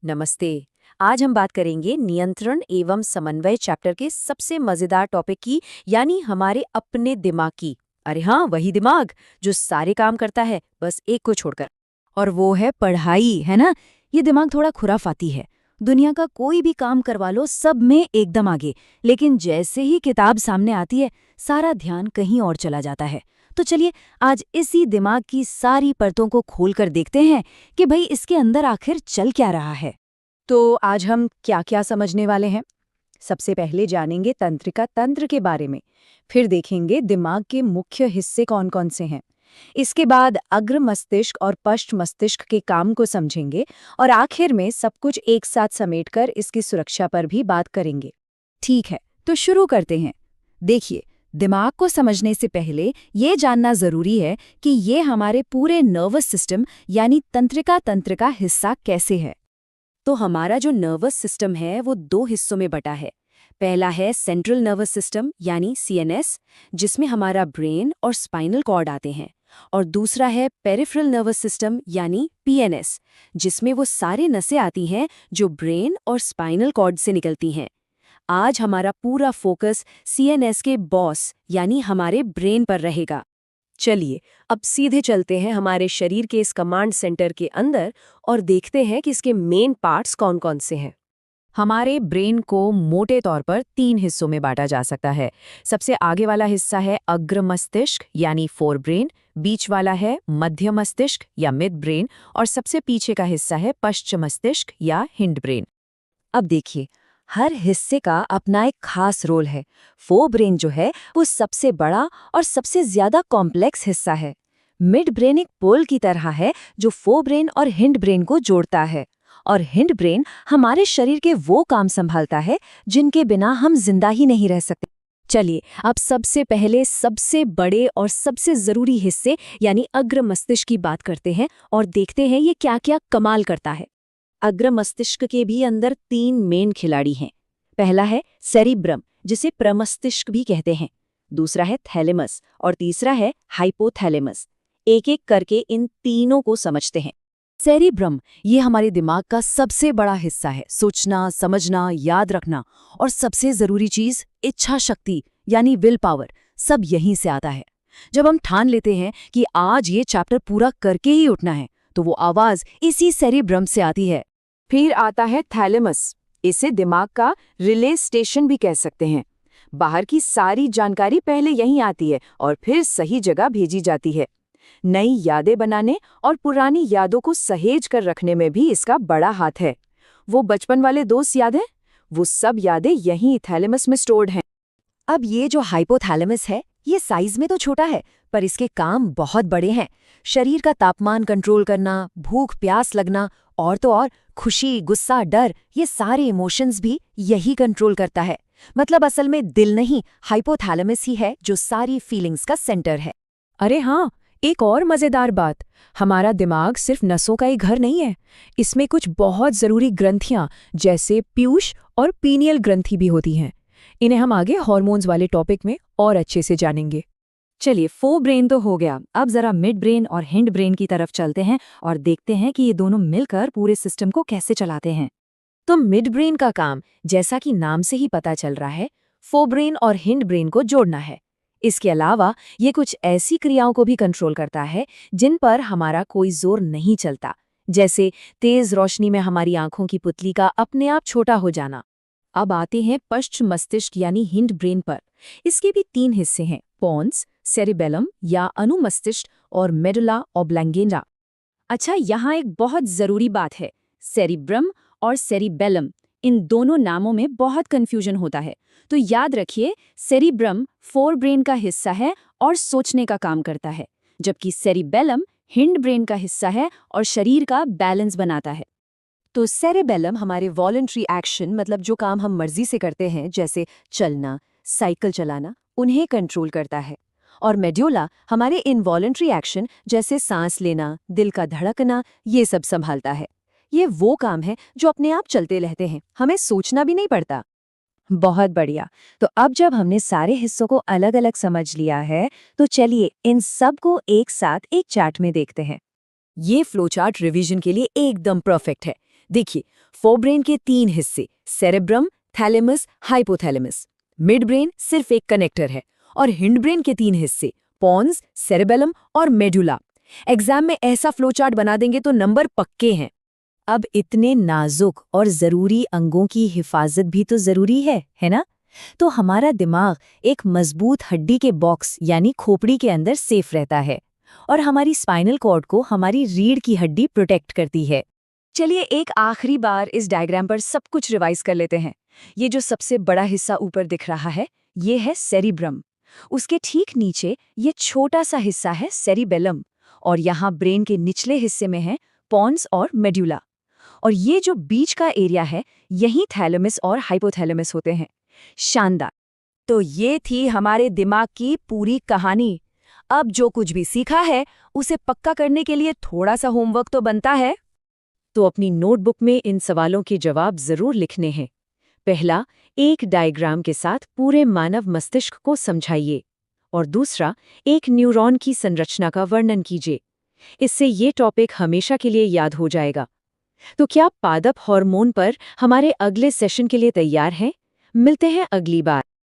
नमस्ते। आज हम बात करेंगे नियंत्रण एवं समन्वय चैप्टर के सबसे मजेदार टॉपिक की, यानी हमारे अपने दिमाग की। अरे हाँ, वही दिमाग जो सारे काम करता है, बस एक को छोड़कर। और वो है पढ़ाई, है ना। ये दिमाग थोड़ा खुराफाती है। दुनिया का कोई भी काम करवा लो, सब में एकदम आगे। लेकिन जैसे ही किताब सामने आती है, सारा ध्यान कहीं और चला जाता है। तो चलिए आज इसी दिमाग की सारी परतों को खोलकर देखते हैं कि भाई इसके अंदर आखिर चल क्या रहा है। तो आज हम क्या क्या समझने वाले हैं। सबसे पहले जानेंगे तंत्रिका तंत्र के बारे में। फिर देखेंगे दिमाग के मुख्य हिस्से कौन कौन से हैं। इसके बाद अग्र मस्तिष्क और पश्च मस्तिष्क के काम को समझेंगे। और आखिर में सब कुछ एक साथ समेटकर इसकी सुरक्षा पर भी बात करेंगे। ठीक है, तो शुरू करते हैं। देखिए, दिमाग को समझने से पहले ये जानना जरूरी है कि ये हमारे पूरे नर्वस सिस्टम यानी तंत्रिका तंत्र का हिस्सा कैसे है। तो हमारा जो नर्वस सिस्टम है वो दो हिस्सों में बटा है। पहला है सेंट्रल नर्वस सिस्टम यानी सीएनएस, जिसमें हमारा ब्रेन और स्पाइनल कॉर्ड आते हैं। और दूसरा है पेरिफेरल नर्वस सिस्टम यानी पीएनएस, जिसमें वो सारे नसें आती हैं जो ब्रेन और स्पाइनल कॉर्ड से निकलती हैं। आज हमारा पूरा फोकस सीएनएस के बॉस यानी हमारे ब्रेन पर रहेगा। चलिए अब सीधे चलते हैं हमारे शरीर के इस कमांड सेंटर के अंदर और देखते हैं कि इसके मेन पार्ट्स कौन कौन से हैं। हमारे ब्रेन को मोटे तौर पर तीन हिस्सों में बांटा जा सकता है। सबसे आगे वाला हिस्सा है अग्र मस्तिष्क यानी फोर ब्रेन, बीच वाला है मध्य मस्तिष्क या मिड ब्रेन, और सबसे पीछे का हिस्सा है पश्च मस्तिष्क या हिंड ब्रेन। अब देखिए, हर हिस्से का अपना एक खास रोल है। फोर ब्रेन जो है वो सबसे बड़ा और सबसे ज्यादा कॉम्प्लेक्स हिस्सा है। मिड ब्रेन एक पुल की तरह है जो फोर ब्रेन और हिंड ब्रेन को जोड़ता है। और हिंड ब्रेन हमारे शरीर के वो काम संभालता है जिनके बिना हम जिंदा ही नहीं रह सकते। चलिए अब सबसे पहले सबसे बड़े और सबसे जरूरी हिस्से यानी अग्र मस्तिष्क की बात करते हैं और देखते हैं ये क्या क्या कमाल करता है। अग्र मस्तिष्क के भी अंदर तीन मेन खिलाड़ी हैं। पहला है सेरिब्रम, जिसे प्रमस्तिष्क भी कहते हैं। दूसरा है थैलेमस और तीसरा है हाइपोथैलेमस। एक एक करके इन तीनों को समझते हैं। सेरिब्रम ये हमारे दिमाग का सबसे बड़ा हिस्सा है। सोचना, समझना, याद रखना और सबसे जरूरी चीज इच्छा शक्ति यानी विल पावर, सब यहीं से आता है। जब हम ठान लेते हैं कि आज ये चैप्टर पूरा करके ही उठना है, तो वो आवाज इसी सेरिब्रम से आती है। फिर आता है थैलेमस। इसे दिमाग का रिले स्टेशन भी कह सकते हैं। बाहर की सारी जानकारी पहले यहीं आती है और फिर सही जगह भेजी जाती है। नई यादें बनाने और पुरानी यादों को सहेज कर रखने में भी इसका बड़ा हाथ है। वो बचपन वाले दोस्त याद हैं? वो सब यादें यहीं थैलेमस में स्टोर्ड हैं। अब ये जो हाइपोथैलेमस है, ये साइज में तो छोटा है, पर इसके काम बहुत बड़े हैं। शरीर का तापमान कंट्रोल करना, भूख प्यास लगना और तो और खुशी, गुस्सा, डर, ये सारे इमोशंस भी यही कंट्रोल करता है। मतलब असल में दिल नहीं, हाइपोथैलेमस ही है जो सारी फीलिंग्स का सेंटर है। अरे हाँ, एक और मजेदार बात, हमारा दिमाग सिर्फ नसों का ही घर नहीं है। इसमें कुछ बहुत जरूरी ग्रंथियां जैसे पीयूष और पीनियल ग्रंथि भी होती हैं। इन्हें हम आगे हार्मोन्स वाले टॉपिक में और अच्छे से जानेंगे। चलिए, फोर ब्रेन तो हो गया, अब जरा मिड ब्रेन और हिंड ब्रेन की तरफ चलते हैं और देखते हैं कि ये दोनों मिलकर पूरे सिस्टम को कैसे चलाते हैं। तो मिड ब्रेन का काम, जैसा कि नाम से ही पता चल रहा है, फोर ब्रेन और हिंड ब्रेन को जोड़ना है। इसके अलावा ये कुछ ऐसी क्रियाओं को भी कंट्रोल करता है जिन पर हमारा कोई जोर नहीं चलता, जैसे तेज रोशनी में हमारी आंखों की पुतली का अपने आप छोटा हो जाना। अब आते हैं पश्च मस्तिष्क यानी हिंड ब्रेन पर। इसके भी तीन हिस्से हैं, पोन्स, सेरिबेलम या अनुमस्तिष्क और मेडुला ऑब्लैंगेटा। अच्छा, यहाँ एक बहुत जरूरी बात है, सेरिब्रम और सेरिबेलम, इन दोनों नामों में बहुत कंफ्यूजन होता है। तो याद रखिए, सेरिब्रम फोर ब्रेन का हिस्सा है और सोचने का काम करता है, जबकि सेरिबेलम हिंड ब्रेन का हिस्सा है और शरीर का बैलेंस बनाता है। तो सेरिबेलम हमारे वॉलंटरी एक्शन, मतलब जो काम हम मर्जी से करते हैं जैसे चलना, साइकिल चलाना, उन्हें कंट्रोल करता है। और मेड्यूला हमारे इनवॉलंटरी एक्शन जैसे सांस लेना, दिल का धड़कना, ये सब संभालता है। ये वो काम है जो अपने आप चलते रहते हैं, हमें सोचना भी नहीं पड़ता। बहुत बढ़िया। तो अब जब हमने सारे हिस्सों को अलग अलग समझ लिया है, तो चलिए इन सब को एक साथ एक चार्ट में देखते हैं। ये फ्लो चार्ट रिवीजन के लिए एकदम परफेक्ट है। देखिए, फोरब्रेन के 3 हिस्से, cerebrum, thalamus, hypothalamus. Mid brain सिर्फ एक कनेक्टर है, और हिंड ब्रेन के 3 हिस्से, पॉन्स, सेरेबेलम और मेडुला। एग्जाम में ऐसा फ्लोचार्ट बना देंगे तो नंबर पक्के हैं। अब इतने नाजुक और जरूरी अंगों की हिफाजत भी तो जरूरी है ना? तो हमारा दिमाग एक मजबूत हड्डी के बॉक्स यानी खोपड़ी के अंदर सेफ रहता है, और हमारी स्पाइनल कॉर्ड को हमारी रीढ़ की हड्डी प्रोटेक्ट करती है। चलिए एक आखिरी बार इस डायग्राम पर सब कुछ रिवाइज कर लेते हैं। ये जो सबसे बड़ा हिस्सा ऊपर दिख रहा है, ये है सेरिब्रम। उसके ठीक नीचे ये छोटा सा हिस्सा है सेरिबेलम, और यहाँ ब्रेन के निचले हिस्से में है पॉन्स और मेडुला। और ये जो बीच का एरिया है, यहीं थैलेमस और हाइपोथैलेमस होते हैं। शानदार। तो ये थी हमारे दिमाग की पूरी कहानी। अब जो कुछ भी सीखा है, उसे पक्का करने के लिए थोड़ा सा होमवर्क तो बनता है। तो अपनी नोटबुक में इन सवालों के जवाब जरूर लिखने हैं। पहला, एक डायग्राम के साथ पूरे मानव मस्तिष्क को समझाइए। और दूसरा, एक न्यूरॉन की संरचना का वर्णन कीजिए। इससे ये टॉपिक हमेशा के लिए याद हो जाएगा। तो क्या पादप हार्मोन पर हमारे अगले सेशन के लिए तैयार हैं? मिलते हैं अगली बार।